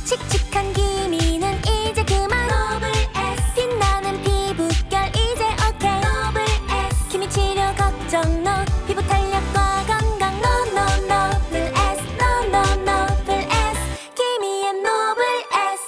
칙칙한 기미는 이제 그만. 노블 S. 빛나는 피부결 이제 오케이. 노블 S. 기미 치료 걱정 no. 피부 탄력과 건강 no no 노블 S. no no 노블 S. 기미의 노블 S.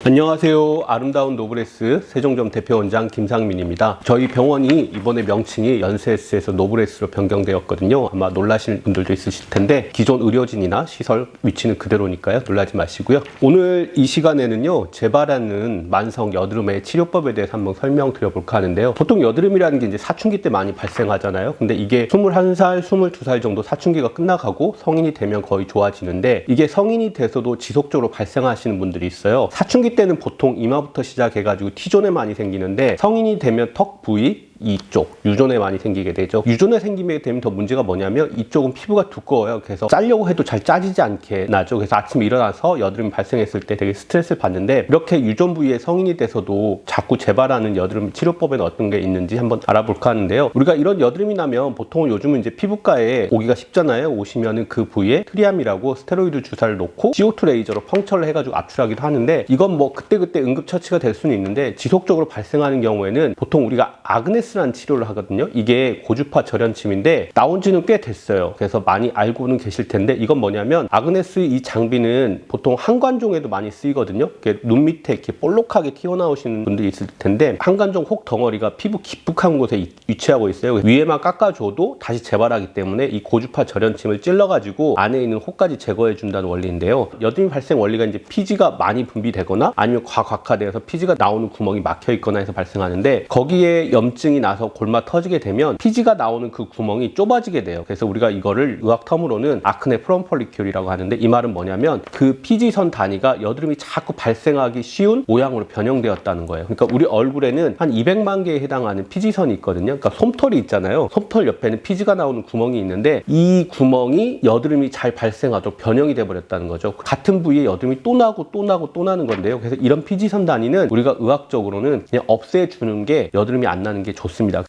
안녕하세요. 아름다운 노블레스 세종점 대표원장 김상민입니다. 저희 병원이 이번에 명칭이 연세S에서 노블레스로 변경되었거든요. 아마 놀라실 분들도 있으실 텐데 기존 의료진이나 시설 위치는 그대로니까요. 놀라지 마시고요. 오늘 이 시간에는요. 재발하는 만성 여드름의 치료법에 대해서 한번 설명드려볼까 하는데요. 보통 여드름이라는 게 이제 사춘기 때 많이 발생하잖아요. 근데 이게 21살, 22살 정도 사춘기가 끝나가고 성인이 되면 거의 좋아지는데 이게 성인이 돼서도 지속적으로 발생하시는 분들이 있어요. 사춘기 때는 보통 이마부터 시작해가지고 T존에 많이 생기는데 성인이 되면 턱 부위 이쪽 유존에 많이 생기게 되죠. 유존에 생기게 되면 더 문제가 뭐냐면 이쪽은 피부가 두꺼워요. 그래서 짜려고 해도 잘 짜지지 않게 나죠. 그래서 아침에 일어나서 여드름이 발생했을 때 되게 스트레스를 받는데 이렇게 유존 부위에 성인이 돼서도 자꾸 재발하는 여드름 치료법에는 어떤 게 있는지 한번 알아볼까 하는데요. 우리가 이런 여드름이 나면 보통 요즘은 이제 피부과에 오기가 쉽잖아요. 오시면은 그 부위에 트리암이라고 스테로이드 주사를 놓고 CO2 레이저로 펑처를 해가지고 압출하기도 하는데 이건 뭐 그때그때 응급처치가 될 수는 있는데 지속적으로 발생하는 경우에는 보통 우리가 아그네스라는 치료를 하거든요. 이게 고주파 절연침인데 나온 지는 꽤 됐어요. 그래서 많이 알고는 계실 텐데 이건 뭐냐면 아그네스 이 장비는 보통 한관종에도 많이 쓰이거든요. 눈 밑에 이렇게 볼록하게 튀어나오시는 분들이 있을 텐데 한관종 혹 덩어리가 피부 깊숙한 곳에 위치하고 있어요. 위에만 깎아줘도 다시 재발하기 때문에 이 고주파 절연침을 찔러가지고 안에 있는 혹까지 제거해 준다는 원리인데요. 여드름 발생 원리가 이제 피지가 많이 분비되거나 아니면 과각화돼서 피지가 나오는 구멍이 막혀 있거나 해서 발생하는데 거기에 염증이 나서 골마 터지게 되면 피지가 나오는 그 구멍이 좁아지게 돼요. 그래서 우리가 이거를 의학 터무로는 아크네 프롬폴리큘이라고 하는데 이 말은 뭐냐면 그 피지선 단위가 여드름이 자꾸 발생하기 쉬운 모양으로 변형되었다는 거예요. 그러니까 우리 얼굴에는 한 200만 개에 해당하는 피지선이 있거든요. 그러니까 솜털이 있잖아요. 솜털 옆에는 피지가 나오는 구멍이 있는데 이 구멍이 여드름이 잘 발생하도록 변형이 돼 버렸다는 거죠. 같은 부위에 여드름이 또 나고 또 나고 또 나는 건데요. 그래서 이런 피지선 단위는 우리가 의학적으로는 그냥 없애주는 게 여드름이 안 나는 게 좋습니다.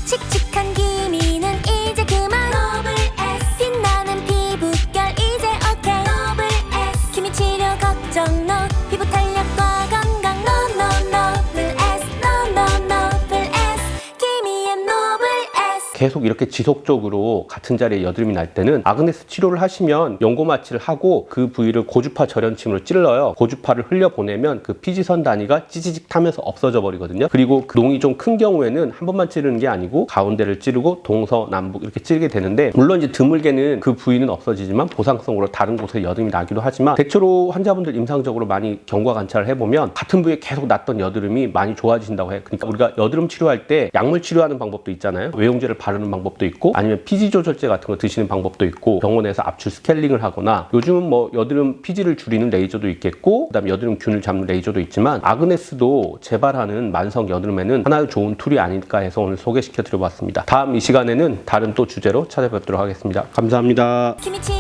칙칙한 기미는 이제 그만. 노블 S. 빛나는 피부결 이제 오케이. 노블 S. 기미 치료 걱정 no. 피부 탄력과 건강 no no 노블 S. no no 노블 S. 기미의 노블 S. 계속 이렇게 지속적으로 같은 자리에 여드름이 날 때는 아그네스 치료를 하시면 연고 마취를 하고 그 부위를 고주파 절연침으로 찔러요. 고주파를 흘려보내면 그 피지선 단위가 찌지직 타면서 없어져 버리거든요. 그리고 그 농이 좀 큰 경우에는 한 번만 찌르는 게 아니고 가운데를 찌르고 동서남북 이렇게 찌르게 되는데 물론 이제 드물게는 그 부위는 없어지지만 보상성으로 다른 곳에 여드름이 나기도 하지만 대체로 환자분들 임상적으로 많이 경과 관찰을 해보면 같은 부위에 계속 났던 여드름이 많이 좋아진다고 해요. 그러니까 우리가 여드름 치료할 때 약물 치료하는 방법도 있잖아요. 외용제를 바르는 방법도 있고 아니면 피지 조절제 같은 거 드시는 방법도 있고 병원에서 압출 스케일링을 하거나 요즘은 뭐 여드름 피지를 줄이는 레이저도 있겠고 그다음에 여드름 균을 잡는 레이저도 있지만 아그네스도 재발하는 만성 여드름에는 하나의 좋은 툴이 아닐까 해서 오늘 소개시켜 드려봤습니다. 다음 이 시간에는 다른 또 주제로 찾아뵙도록 하겠습니다. 감사합니다. 기미 치료